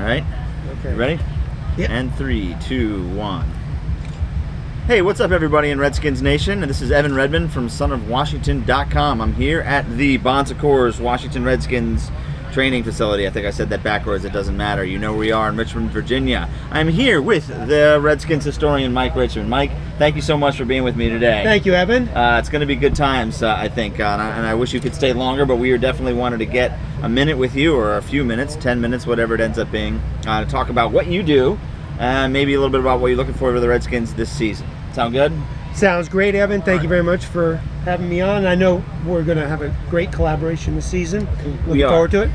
right. Okay. You ready? Yep. And 3, 2, 1. Hey, what's up, everybody in Redskins Nation? And this is Evan Redmon from sonofwashington.com. I'm here at the Bon Secours Washington Redskins training facility. I think I said that backwards. It doesn't matter. You know where we are in Richmond, Virginia. I'm here with the Redskins historian, Mike Richman. Mike, thank you so much for being with me today. Thank you, Evan. It's going to be good times, I think, and I wish you could stay longer, but we definitely wanted to get a minute with you, or a few minutes, 10 minutes, whatever it ends up being, to talk about what you do, and maybe a little bit about what you're looking for the Redskins this season. Sound good? Sounds great, Evan. Thank you very much for having me on. I know we're going to have a great collaboration this season. Looking forward to it.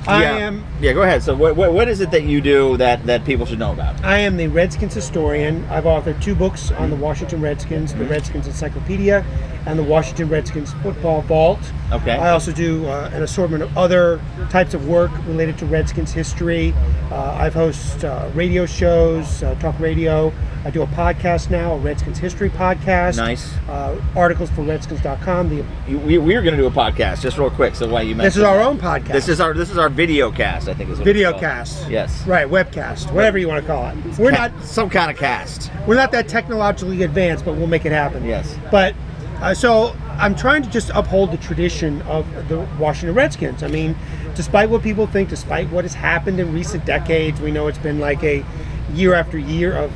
Yeah, go ahead. So what is it that you do that people should know about? I am the Redskins historian. I've authored 2 books on the Washington Redskins, the Redskins Encyclopedia and the Washington Redskins Football Vault. Okay. I also do an assortment of other types of work related to Redskins history. I've hosted radio shows, talk radio. I do a podcast now, a Redskins history podcast. Nice. Articles for Redskins.com. We were going to do a podcast, just real quick. So why you mentioned this is our own podcast. This is our video cast, I think is what video it's cast. called. Yes. Right, webcast, whatever you want to call it. We're not some kind of cast. We're not that technologically advanced, but we'll make it happen. Yes. But so I'm trying to just uphold the tradition of the Washington Redskins. I mean, despite what people think, despite what has happened in recent decades, we know it's been like a year after year of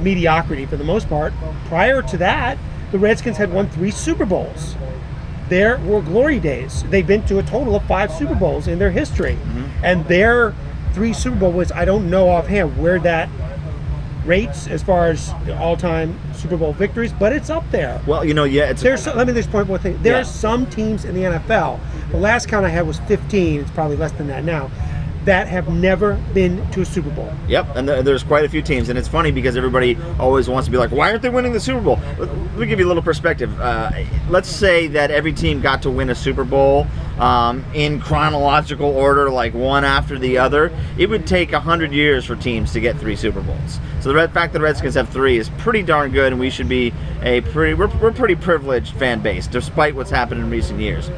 mediocrity for the most part. Prior to that, the Redskins had won 3 Super Bowls. There were glory days. They've been to a total of 5 Super Bowls in their history. And their 3 Super Bowls, I don't know offhand where that rates as far as all-time Super Bowl victories, but it's up there. Well, you know, yeah. Let me just point one thing. There are some teams in the NFL, the last count I had was 15, it's probably less than that now, that have never been to a Super Bowl. Yep, and there's quite a few teams, and it's funny because everybody always wants to be like, why aren't they winning the Super Bowl? Let me give you a little perspective. Let's say that every team got to win a Super Bowl in chronological order, like one after the other. It would take 100 years for teams to get 3 Super Bowls. So the fact that the Redskins have 3 is pretty darn good, and we should be we're pretty privileged fan base, despite what's happened in recent years.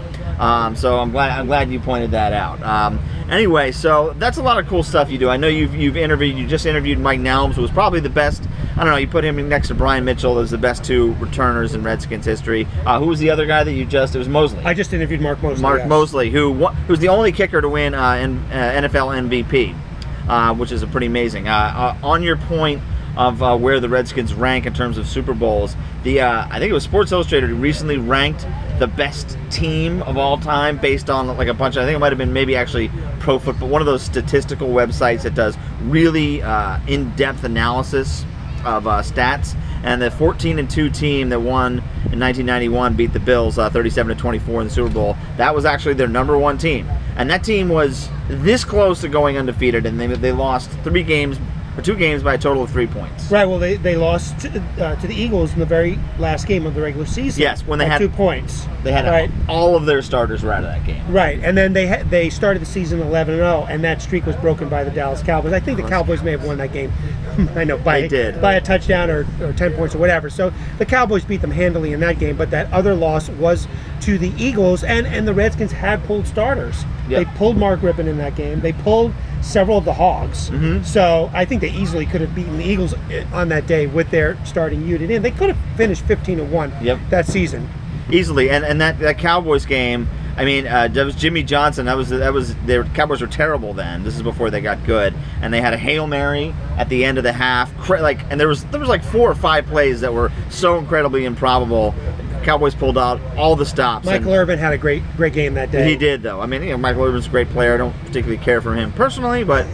So I'm glad you pointed that out. Anyway, so that's a lot of cool stuff you do. I know you just interviewed Mike Nelms, who was probably the best. I don't know, you put him next to Brian Mitchell as the best 2 returners in Redskins history. Who was the other guy that it was Mosley. I just interviewed Mark Mosley. Mark Mosley, who's the only kicker to win NFL MVP, which is pretty amazing. On your point of where the Redskins rank in terms of Super Bowls, I think it was Sports Illustrated who recently ranked the best team of all time based on like a bunch of, I think it might have been maybe actually Pro Football, one of those statistical websites that does really in-depth analysis of stats. And the 14-2 team that won in 1991 beat the Bills 37-24 in the Super Bowl. That was actually their #1 team, and that team was this close to going undefeated, and they lost 2 games by a total of 3 points. Right. Well, they lost to the Eagles in the very last game of the regular season. Yes, when they had 2 points. They had all of their starters were out of that game. Right, and then they started the season 11-0, and that streak was broken by the Dallas Cowboys. I think the Cowboys may have won that game. I know by a touchdown or 10 points or whatever. So the Cowboys beat them handily in that game, but that other loss was to the Eagles, and the Redskins had pulled starters. Yep. They pulled Mark Rippon in that game. They pulled several of the Hogs. So I think they easily could have beaten the Eagles on that day with their starting unit in. They could have finished 15-1 that season. Easily, and that Cowboys game, I mean, that was Jimmy Johnson. That was their Cowboys were terrible then. This is before they got good, and they had a Hail Mary at the end of the half. And there was like 4 or 5 plays that were so incredibly improbable. Cowboys pulled out all the stops. Michael Irvin had a great game that day. He did, though. I mean, Michael Irvin's a great player. I don't particularly care for him personally, but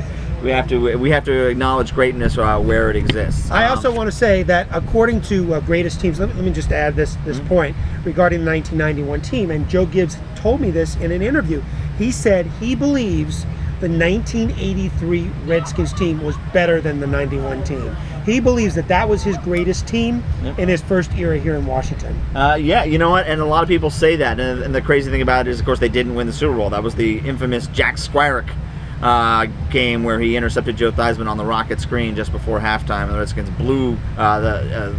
we have to acknowledge greatness where it exists. I also want to say that according to Greatest Teams, let me just add this point regarding the 1991 team, and Joe Gibbs told me this in an interview. He said he believes the 1983 Redskins team was better than the 91 team. He believes that was his greatest team in his first era here in Washington. Yeah, you know what? And a lot of people say that. And the crazy thing about it is, of course, they didn't win the Super Bowl. That was the infamous Jack Squarick game where he intercepted Joe Theismann on the rocket screen just before halftime, and the Redskins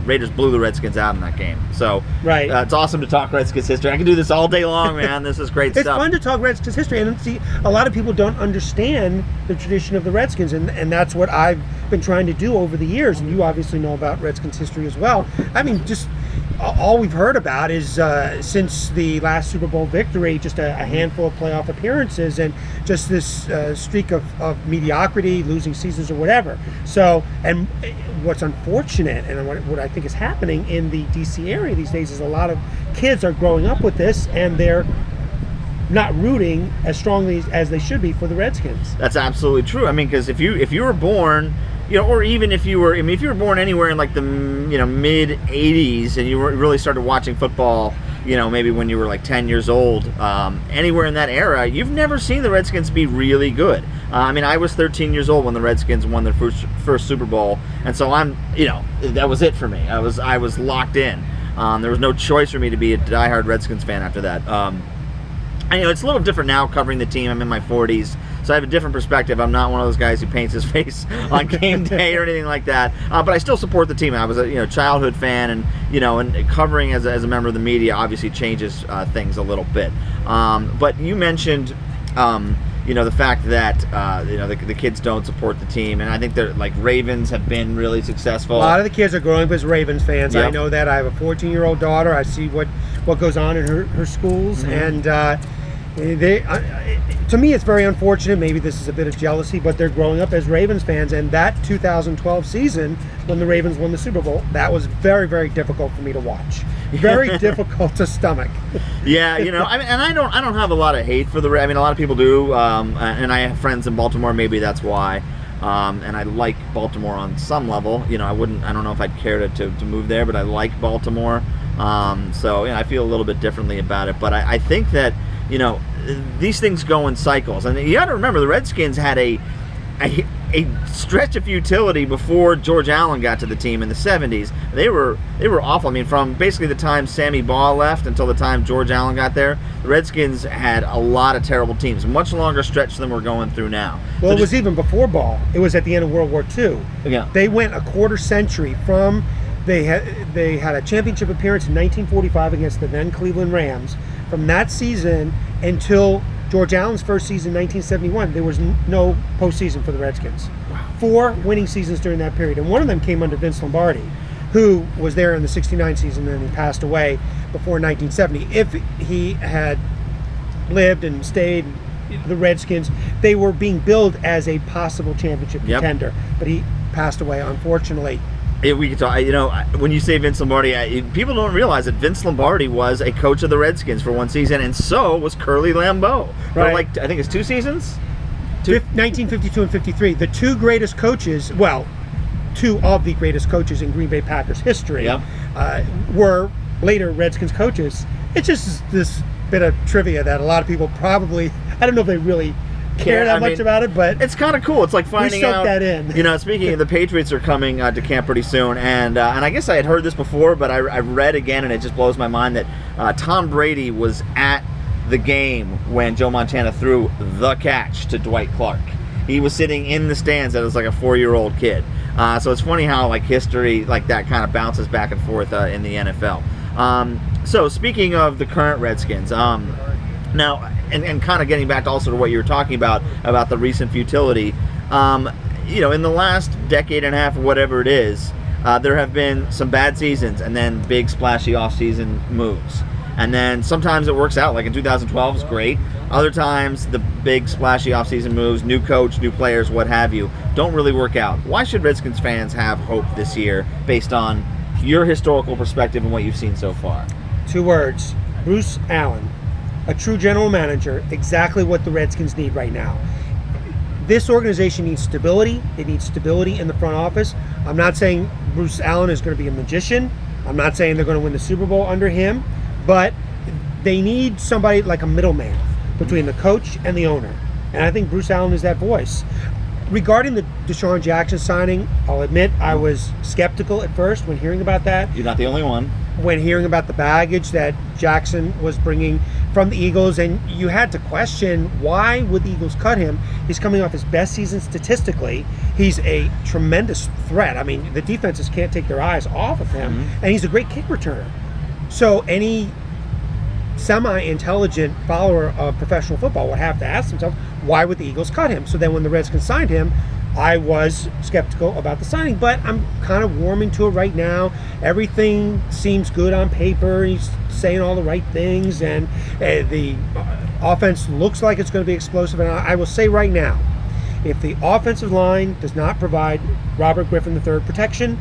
Raiders blew the Redskins out in that game. So right. It's awesome to talk Redskins history. I can do this all day long, man. This is great It's stuff. fun to talk Redskins history, and see, a lot of people don't understand the tradition of the Redskins, and that's what I've been trying to do over the years. And you obviously know about Redskins history as well. I mean, just all we've heard about is since the last Super Bowl victory, just a handful of playoff appearances, and just this streak of mediocrity, losing seasons or whatever. So, and what's unfortunate, and what I think is happening in the DC area these days, is a lot of kids are growing up with this, and they're not rooting as strongly as they should be for the Redskins. That's absolutely true. I mean, because if you were born, or even if you were born anywhere in like the mid '80s, and you really started watching football, maybe when you were like 10 years old, anywhere in that era, you've never seen the Redskins be really good. I mean, I was 13 years old when the Redskins won their first Super Bowl, and so that was it for me. I was locked in. There was no choice for me to be a diehard Redskins fan after that. It's a little different now covering the team. I'm in my 40s, so I have a different perspective. I'm not one of those guys who paints his face on game day or anything like that. But I still support the team. I was a childhood fan, and covering as a member of the media obviously changes things a little bit. But you mentioned the fact that the kids don't support the team, and I think they're like Ravens have been really successful. A lot of the kids are growing up as Ravens fans. Yep. I know that. I have a 14-year-old daughter. I see what goes on in her schools, and to me, it's very unfortunate. Maybe this is a bit of jealousy, but they're growing up as Ravens fans. And that 2012 season, when the Ravens won the Super Bowl, that was very, very difficult for me to watch. Very difficult to stomach. Yeah, I don't have a lot of hate for the. I mean, a lot of people do, and I have friends in Baltimore. Maybe that's why. And I like Baltimore on some level. I don't know if I'd care to move there, but I like Baltimore. So I feel a little bit differently about it. But I think that these things go in cycles, and you got to remember the Redskins had a stretch of futility before George Allen got to the team in the 70s. They were awful. I mean, from basically the time Sammy Baugh left until the time George Allen got there, the Redskins had a lot of terrible teams, much longer stretch than we're going through now. Well, it was even before Baugh. It was at the end of World War II. Yeah. They went a quarter century from they had a championship appearance in 1945 against the then Cleveland Rams. From that season until George Allen's first season, 1971, there was no postseason for the Redskins. Wow. 4 winning seasons during that period, and one of them came under Vince Lombardi, who was there in the '69 season, and he passed away before 1970. If he had lived and stayed, the Redskins, they were being billed as a possible championship contender, but he passed away, unfortunately. We could talk. When you say Vince Lombardi, people don't realize that Vince Lombardi was a coach of the Redskins for one season, and so was Curly Lambeau. Right. For I think it's 2 seasons. 1952 and 53, the two greatest coaches. Well, 2 of the greatest coaches in Green Bay Packers history were later Redskins coaches. It's just this bit of trivia that a lot of people probably, I don't know if they really care that much about it, but it's kind of cool. It's like finding out that in. Speaking of, the Patriots are coming to camp pretty soon, and I guess I had heard this before, but I read again, and it just blows my mind that Tom Brady was at the game when Joe Montana threw the catch to Dwight Clark. He was sitting in the stands as like a 4-year-old kid. So it's funny how like history like that kind of bounces back and forth in the NFL. So speaking of the current Redskins, now, and kind of getting back also to what you were talking about the recent futility, in the last decade and a half or whatever it is, there have been some bad seasons and then big splashy off-season moves. And then sometimes it works out, like in 2012 is great. Other times the big splashy off-season moves, new coach, new players, what have you, don't really work out. Why should Redskins fans have hope this year based on your historical perspective and what you've seen so far? 2 words: Bruce Allen. A true general manager, exactly what the Redskins need right now. This organization needs stability. It needs stability in the front office. I'm not saying Bruce Allen is going to be a magician. I'm not saying they're going to win the Super Bowl under him, but they need somebody like a middleman between the coach and the owner. And I think Bruce Allen is that voice. Regarding the Deshaun Jackson signing, I'll admit I was skeptical at first when hearing about that. You're not the only one. When hearing about the baggage that Jackson was bringing from the Eagles, and you had to question, why would the Eagles cut him? He's coming off his best season statistically. He's a tremendous threat. I mean, the defenses can't take their eyes off of him, and he's a great kick returner. So any semi-intelligent follower of professional football would have to ask themselves, why would the Eagles cut him? So then when the Redskins signed him, I was skeptical about the signing, but I'm kind of warming to it right now. Everything seems good on paper. He's saying all the right things, and the offense looks like it's going to be explosive. And I will say right now, if the offensive line does not provide Robert Griffin III protection,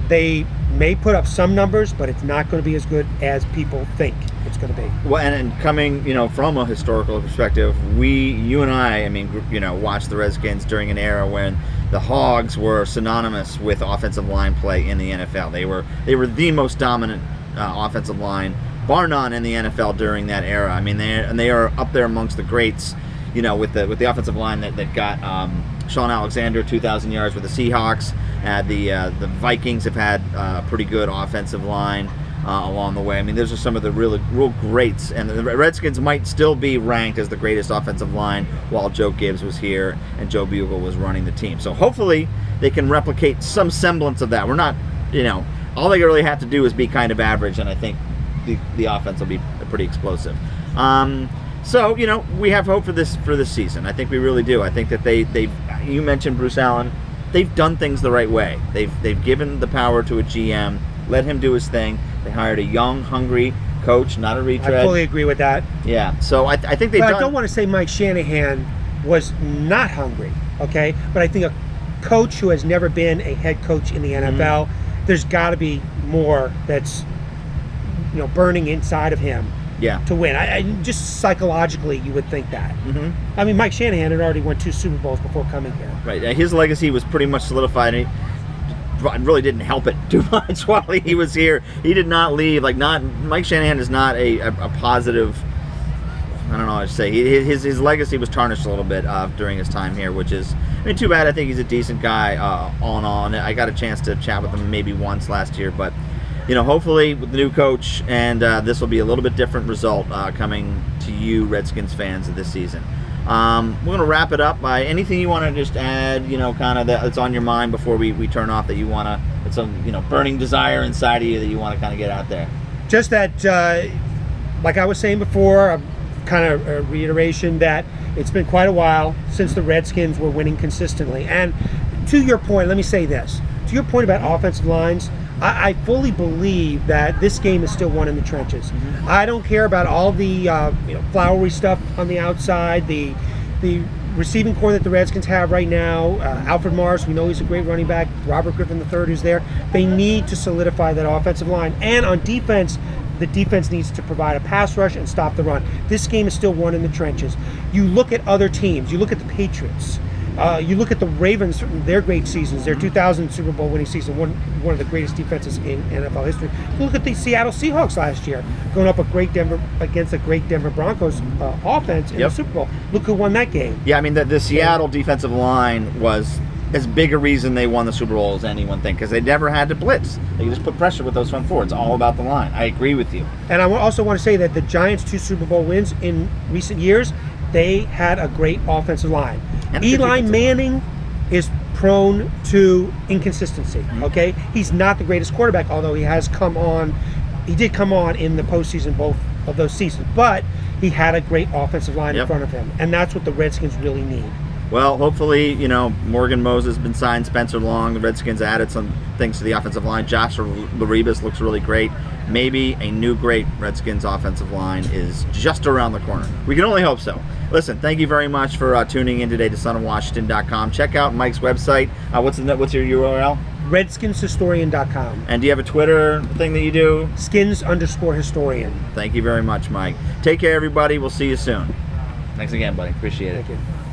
they may put up some numbers, but it's not going to be as good as people think it's going to be. Well, and coming, from a historical perspective, you and I watched the Redskins during an era when the Hogs were synonymous with offensive line play in the NFL. They were the most dominant offensive line, bar none, in the NFL during that era. I mean, they are up there amongst the greats, with the offensive line that got Sean Alexander 2,000 yards with the Seahawks. The Vikings have had a pretty good offensive line along the way. I mean, those are some of the real greats, and the Redskins might still be ranked as the greatest offensive line while Joe Gibbs was here and Joe Bugle was running the team. So hopefully they can replicate some semblance of that. We're not, all they really have to do is be kind of average, and I think the offense will be pretty explosive. So we have hope for this season. I think we really do. I think that you mentioned Bruce Allen. They've done things the right way. They've given the power to a GM, let him do his thing. They hired a young, hungry coach, not a retread. I fully agree with that. Yeah. So I think they've done. I don't want to say Mike Shanahan was not hungry, okay? But I think a coach who has never been a head coach in the NFL, there's got to be more that's burning inside of him. Yeah. To win. I just psychologically, you would think that. I mean, Mike Shanahan had already won 2 Super Bowls before coming here. Right. His legacy was pretty much solidified. And he really didn't help it too much while he was here. He did not leave. Mike Shanahan is not a positive. I don't know how to say. His legacy was tarnished a little bit during his time here, which is, too bad. I think he's a decent guy all in all. And I got a chance to chat with him maybe once last year, but. Hopefully with the new coach, and this will be a little bit different result coming to you Redskins fans of this season. We're going to wrap it up by anything you want to just add, kind of that's on your mind before we turn off, that you want to, it's some, burning desire inside of you that you want to kind of get out there. Just that, like I was saying before, kind of a reiteration that it's been quite a while since the Redskins were winning consistently. And to your point, let me say this. To your point about offensive lines, I fully believe that this game is still won in the trenches. I don't care about all the flowery stuff on the outside, the receiving core that the Redskins have right now. Alfred Morris, we know he's a great running back. Robert Griffin III, who's there. They need to solidify that offensive line. And on defense, the defense needs to provide a pass rush and stop the run. This game is still won in the trenches. You look at other teams. You look at the Patriots. You look at the Ravens, their great seasons, their 2000 Super Bowl winning season, one of the greatest defenses in NFL history. You look at the Seattle Seahawks last year, going up against a great Denver Broncos offense in the Super Bowl. Look who won that game. Yeah, the Seattle defensive line was as big a reason they won the Super Bowl as anyone think, because they never had to blitz. They just put pressure with those front four. It's all about the line. I agree with you. And I also want to say that the Giants' 2 Super Bowl wins in recent years, they had a great offensive line. Eli Manning is prone to inconsistency, okay? He's not the greatest quarterback, although he did come on in the postseason both of those seasons, but he had a great offensive line in front of him, and that's what the Redskins really need. Well, hopefully, Morgan Moses has been signed, Spencer Long, the Redskins added some things to the offensive line. Josh Laribas looks really great. Maybe a new great Redskins offensive line is just around the corner. We can only hope so. Listen, thank you very much for tuning in today to sonofwashington.com. Check out Mike's website. What's your URL? RedskinsHistorian.com. And do you have a Twitter thing that you do? Skins_historian. Thank you very much, Mike. Take care, everybody. We'll see you soon. Thanks again, buddy. Appreciate it. Thank you.